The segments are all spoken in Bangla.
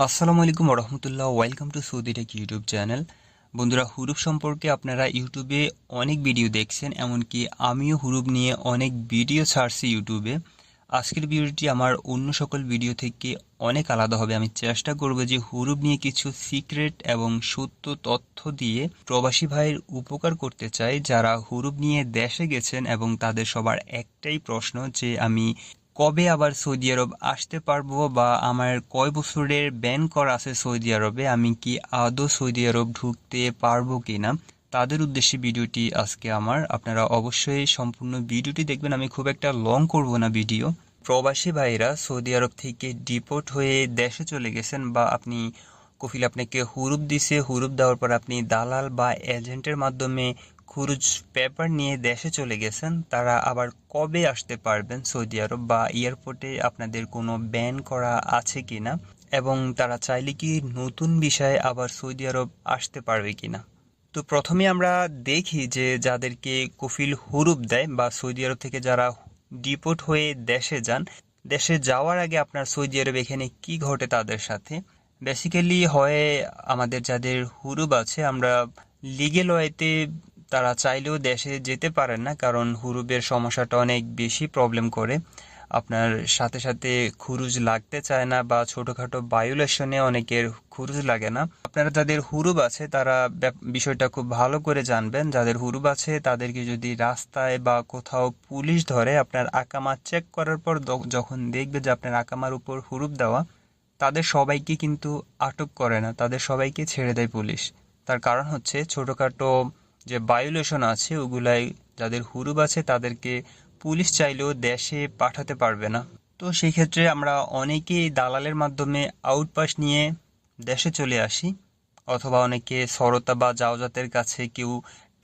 আসসালামু আলাইকুম রহমতুল্লাহ। Welcome to Saudi tech YouTube channel. বন্ধুরা, হুরুপ সম্পর্কে আপনারা ইউটিউবে অনেক ভিডিও দেখছেন, এমনকি আমিও হুরুপ নিয়ে অনেক ভিডিও ছাড়ছি ইউটিউবে। আজকের ভিডিওটি আমার অন্য সকল ভিডিও থেকে অনেক আলাদা হবে। আমি চেষ্টা করব যে হুরুপ নিয়ে কিছু সিক্রেট এবং সত্য তথ্য দিয়ে প্রবাসী ভাইয়ের উপকার করতে চাই যারা হুরুপ নিয়ে দেশে গেছেন, এবং তাদের সবার একটাই প্রশ্ন যে আমি কবে আবার সৌদি আরব আসতে পারবো, বা আমার কয় বছরের ব্যান করা আছে সৌদি আরবে, আমি কি আদৌ সৌদি আরব ঢুকতে পারবো কিনা। তাদের উদ্দেশ্যে ভিডিওটি আজকে আমার। আপনারা অবশ্যই সম্পূর্ণ ভিডিওটি দেখবেন, আমি খুব একটা লং করব না ভিডিও। প্রবাসী ভাইরা সৌদি আরব থেকে ডিপোর্ট হয়ে দেশে চলে গেছেন, বা আপনি কফিল আপনাকে হুরুপ দিছে, হুরুপ দেওয়ার পর আপনি দালাল বা এজেন্টের মাধ্যমে খুরুজ পেপার নিয়ে দেশে চলে গেছেন, তারা আবার কবে আসতে পারবেন সৌদি আরব, বা এয়ারপোর্টে আপনাদের কোনো ব্যান করা আছে কিনা, এবং তারা চাইলে কি নতুন বিষয়ে আবার সৌদি আরব আসতে পারবে কিনা। তো প্রথমে আমরা দেখি যে যাদেরকে কফিল হুরুপ দেয়, বা সৌদি আরব থেকে যারা ডিপোর্ট হয়ে দেশে যান, দেশে যাওয়ার আগে আপনার সৌদি আরব এখানে কি ঘটে তাদের সাথে। বেসিক্যালি হয় আমাদের যাদের হুরুপ আছে, আমরা লিগেল ওয়েতে তারা চাইলেও দেশে যেতে পারেন না, কারণ হুরুপের সমস্যাটা অনেক বেশি প্রবলেম করে। আপনার সাথে সাথে খুরুজ লাগতে চায় না, বা ছোটখাটো ভায়োলেশনে অনেকের খুরুজ লাগে না। আপনারা যাদের হুরুপ আছে তারা বিষয়টা খুব ভালো করে জানবেন। যাদের হুরুপ আছে তাদেরকে যদি রাস্তায় বা কোথাও পুলিশ ধরে, আপনার আকামা চেক করার পর যখন দেখবে যে আপনার আকামার উপর হুরুপ দেওয়া, তাদের সবাইকে কিন্তু আটক করে না, তাদের সবাইকে ছেড়ে দেয় পুলিশ। তার কারণ হচ্ছে ছোটখাটো যে ভায়োলেশন আছে ওগুলাই যাদের হুরুপ আছে তাদেরকে পুলিশ চাইলেও দেশে পাঠাতে পারবে না। তো সেই ক্ষেত্রে আমরা অনেকেই দালালের মাধ্যমে আউটপাস নিয়ে দেশে চলে আসি, অথবা অনেকে সরতা বা জাওজাতের কাছে কেউ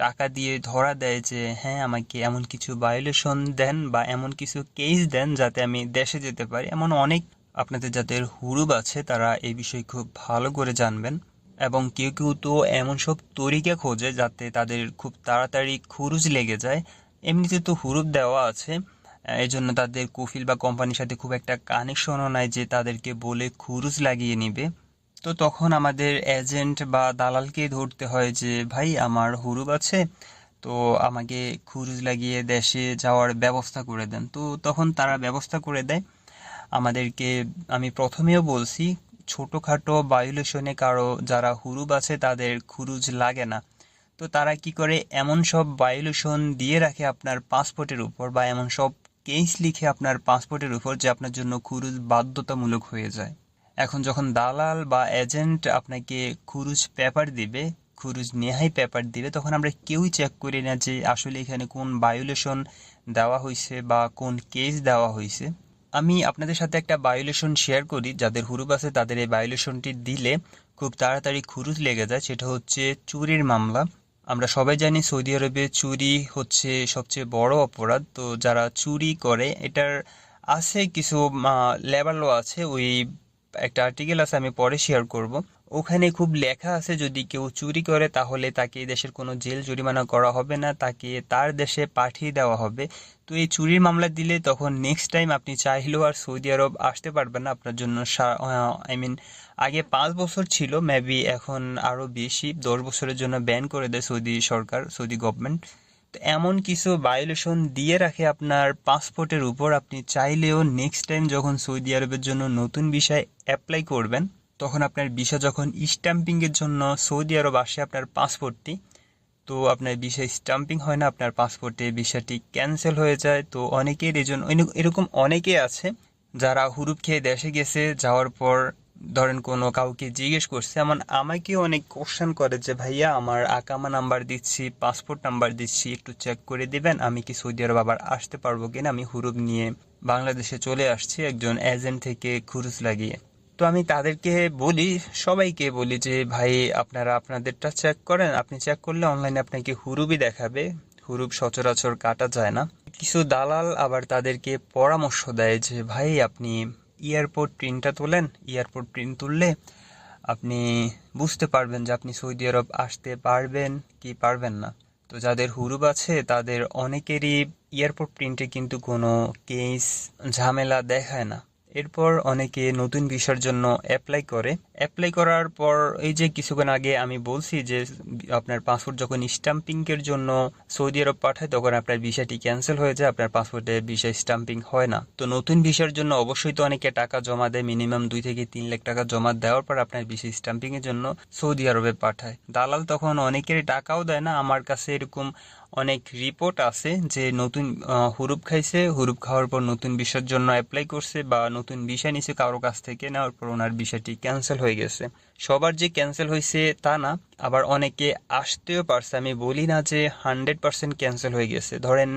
টাকা দিয়ে ধরা দেয় যে হ্যাঁ আমাকে এমন কিছু ভায়োলেশন দেন বা এমন কিছু কেস দেন যাতে আমি দেশে যেতে পারি। এমন অনেক আপনাদের যাদের হুরুপ আছে তারা এই বিষয়ে খুব ভালো করে জানবেন। এবং কেউ কেউ তো এমন সব তরিকা খোঁজে যাতে তাদের খুব তাড়াতাড়ি খুরুজ লেগে যায়। এমনিতে তো হুরুপ দেওয়া আছে, এই জন্য তাদের কফিল বা কোম্পানির সাথে খুব একটা কানেকশনও নাই যে তাদেরকে বলে খুরুজ লাগিয়ে নিবে। তো তখন আমাদের এজেন্ট বা দালালকে ধরতে হয় যে ভাই আমার হুরুপ আছে, তো আমাকে খুরুজ লাগিয়ে দেশে যাওয়ার ব্যবস্থা করে দেন। তো তখন তারা ব্যবস্থা করে দেয় আমাদেরকে। আমি প্রথমেও বলছি, ছোটখাটো ভায়োলেশনে কারো যারা হুরুপ আছে তাদের খুরুজ লাগে না। তো তারা কি করে, এমন সব ভায়োলেশন দিয়ে রাখে আপনার পাসপোর্টের উপর, বা এমন সব কেস লিখে আপনার পাসপোর্টের উপর যে আপনার জন্য খুরুজ বাধ্যতামূলক হয়ে যায়। এখন যখন দালাল বা এজেন্ট আপনাকে খুরুজ পেপার দিবে, খুরুজ নেহাই পেপার দিবে, তখন আমরা কেউই চেক করি না যে আসলে এখানে কোন ভায়োলেশন দেওয়া হয়েছে বা কোন কেস দেওয়া হয়েছে। আমি আপনাদের সাথে একটা ভায়োলেশন শেয়ার করি, যাদের হুরুপ আছে তাদের এই ভায়োলেশনটি দিলে খুব তাড়াতাড়ি খুরুজ লেগে যায়। সেটা হচ্ছে চুরির মামলা। আমরা সবাই জানি সৌদি আরবে চুরি হচ্ছে সবচেয়ে বড় অপরাধ। তো যারা চুরি করে, এটার আছে কিছু লেবার ল আছে, ওই একটা আর্টিকেল আছে আমি পরে শেয়ার করব। ওখানে খুব লেখা আছে যদি কেউ চুরি করে তাহলে তাকে এই দেশের কোনো জেল জরিমানা করা হবে না, তাকে তার দেশে পাঠিয়ে দেওয়া হবে। তো এই চুরির মামলা দিলে তখন নেক্সট টাইম আপনি চাইলেও আর সৌদি আরব আসতে পারবেন না। আপনার জন্য আই মিন আগে 5 বছর ছিল, মেবি এখন আরো বেশি, 10 বছরের জন্য ব্যান করে দেয় সৌদি সরকার, সৌদি গভর্নমেন্ট। তো এমন কিছু ভায়োলেশন দিয়ে রাখে আপনার পাসপোর্টের উপর, আপনি চাইলেও নেক্সট টাইম যখন সৌদি আরবের জন্য নতুন ভিসায় অ্যাপ্লাই করবেন, তখন আপনার ভিসা যখন স্ট্যাম্পিং এর জন্য সৌদি আরব আসে আপনার পাসপোর্টটি, তো আপনার ভিসা স্ট্যাম্পিং হয় না, আপনার পাসপোর্টে ভিসাটি ক্যান্সেল হয়ে যায়। তো অনেকের এই জন্য এরকম অনেকে আছে যারা হুরুপ খেয়ে দেশে গেছে, যাওয়ার পর ধরেন কোনো কাউকে জিজ্ঞেস করছে, এমন আমাকেও অনেক কোশ্চেন করে যে ভাইয়া আমার আকামা নাম্বার দিচ্ছি, পাসপোর্ট নাম্বার দিচ্ছি, একটু চেক করে দিবেন আমি কি সৌদি আরব আবার আসতে পারবো কিনা, আমি হুরুপ নিয়ে বাংলাদেশে চলে আসছি একজন এজেন্ট থেকে খুরুজ লাগিয়ে। তো আমি তাদেরকে বলি, সবাইকে বলি যে ভাই আপনারা আপনাদেরটা চেক করেন, আপনি চেক করলে অনলাইনে আপনাকে হুরুপই দেখাবে, হুরুপ সচরাচর কাটা যায় না। কিছু দালাল আবার তাদেরকে পরামর্শ দেয় যে ভাই আপনি এয়ারপোর্ট প্রিন্টটা তোলেন, এয়ারপোর্ট প্রিন্ট তুললে আপনি বুঝতে পারবেন যে আপনি সৌদি আরব আসতে পারবেন কি পারবেন না। তো যাদের হুরুপ আছে তাদের অনেকেরই এয়ারপোর্ট প্রিন্টে কিন্তু কোনো কেস ঝামেলা দেখায় না। এরপর অনেকে নতুন ভিসার জন্য অ্যাপ্লাই করে। অ্যাপ্লাই করার পর এই যে কিছুক্ষণ আগে আমি বলছি যে আপনার পাসপোর্ট যখন স্টাম্পিংয়ের জন্য সৌদি আরব পাঠায় তখন আপনার ভিসাটি ক্যান্সেল হয়ে যায়, আপনার পাসপোর্টে ভিসা স্টাম্পিং হয় না। তো নতুন ভিসার জন্য অবশ্যই তো অনেকে টাকা জমা দেয়, মিনিমাম 2 থেকে 3 লাখ টাকা জমা দেওয়ার পর আপনার ভিসা স্টাম্পিংয়ের জন্য সৌদি আরবে পাঠায়। দালাল তখন অনেকেরই টাকাও দেয় না। আমার কাছে এরকম অনেক রিপোর্ট আছে যে নতুন হুরুপ খাইছে, হুরুপ খাওয়ার পর নতুন ভিসার জন্য অ্যাপ্লাই করছে বা নতুন ভিসা নিছে কারো কাছ থেকে, নেওয়ার পর ওনার ভিসাটি ক্যান্সেল হয়ে গেছে। সবার যে ক্যান্সেল হয়েছে তা না, আবার অনেকে আসতেও পারছে। আমি বলি না যে 100% ক্যান্সেল হয়ে গেছে, ধরেন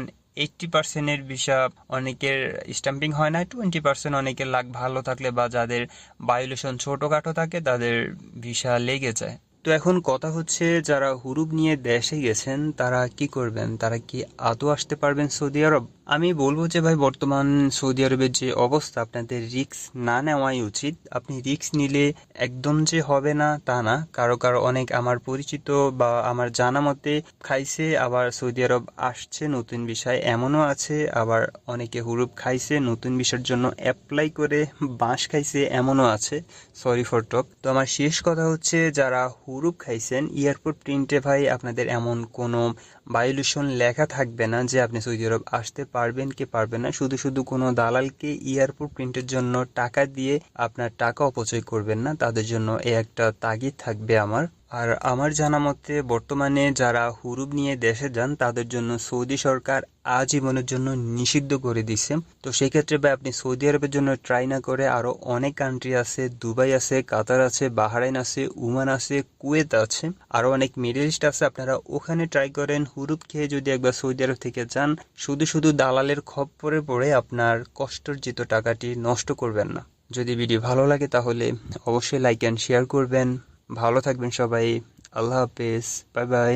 80%-এর ভিসা অনেকের স্টাম্পিং হয় না, 20% অনেকের লাক ভালো থাকলে বা যাদের ভায়োলেশন ছোটখাটো থাকে তাদের ভিসা লেগে যায়। তো এখন কথা হচ্ছে যারা হুরুপ নিয়ে দেশে গেছেন তারা কি করবেন, তারা কি আদৌ আসতে পারবেন সৌদি আরব? আমি বলবো যে ভাই, বর্তমান সৌদি আরবের যে অবস্থা, আপনাদের রিস্ক না নেওয়াই উচিত। আপনি রিস্ক নিলে একদম যে হবে না তা না, কারো কারো অনেক আমার পরিচিত বা আমার জানা মতে খাইছে, আবার সৌদি আরব আসছে নতুন বিষয় এমনও আছে, আবার অনেকে হুরুপ খাইছে নতুন বিষয়ের জন্য অ্যাপ্লাই করে বাঁশ খাইছে এমনও আছে। সরি ফর টক। তো আমার শেষ কথা হচ্ছে, যারা হুরুপ খাইছেন এয়ারপোর্ট প্রিন্টে ভাই আপনাদের এমন কোনো ভায়োলেশন লেখা থাকবে না যে আপনি সৌদি আরব আসতে পারবেন কি পারবেন না। শুধু শুধু কোনো দালালকে এয়ারপোর্ট প্রিন্টের জন্য টাকা দিয়ে আপনার টাকা অপচয় করবেন না, তাদের জন্য এই একটা তাগিদ থাকবে আমার। আর আমার জানা মতে বর্তমানে যারা হুরুপ নিয়ে দেশে যান তাদের জন্য সৌদি সরকার আজীবনের জন্য নিষিদ্ধ করে দিছে। তো সেক্ষেত্রে ভাই আপনি সৌদি আরবের জন্য ট্রাই না করে আরো অনেক কান্ট্রি আছে, দুবাই আছে, কাতার আছে, বাহরাইন আছে, ওমান আছে, কুয়েত আছে, আরো অনেক মিডল ইস্ট আছে, আপনারা ওখানে ট্রাই করেন। হুরুপ খেয়ে যদি একবার সৌদি আরব থেকে যান, শুধু শুধু দালালের খপ্পরে পড়ে আপনার কষ্টার্জিত টাকাটি নষ্ট করবেন না। যদি ভিডিও ভালো লাগে তাহলে অবশ্যই লাইক অ্যান্ড শেয়ার করবেন। ভালো থাকবেন সবাই। আল্লাহ হাফেজ, বাই বাই।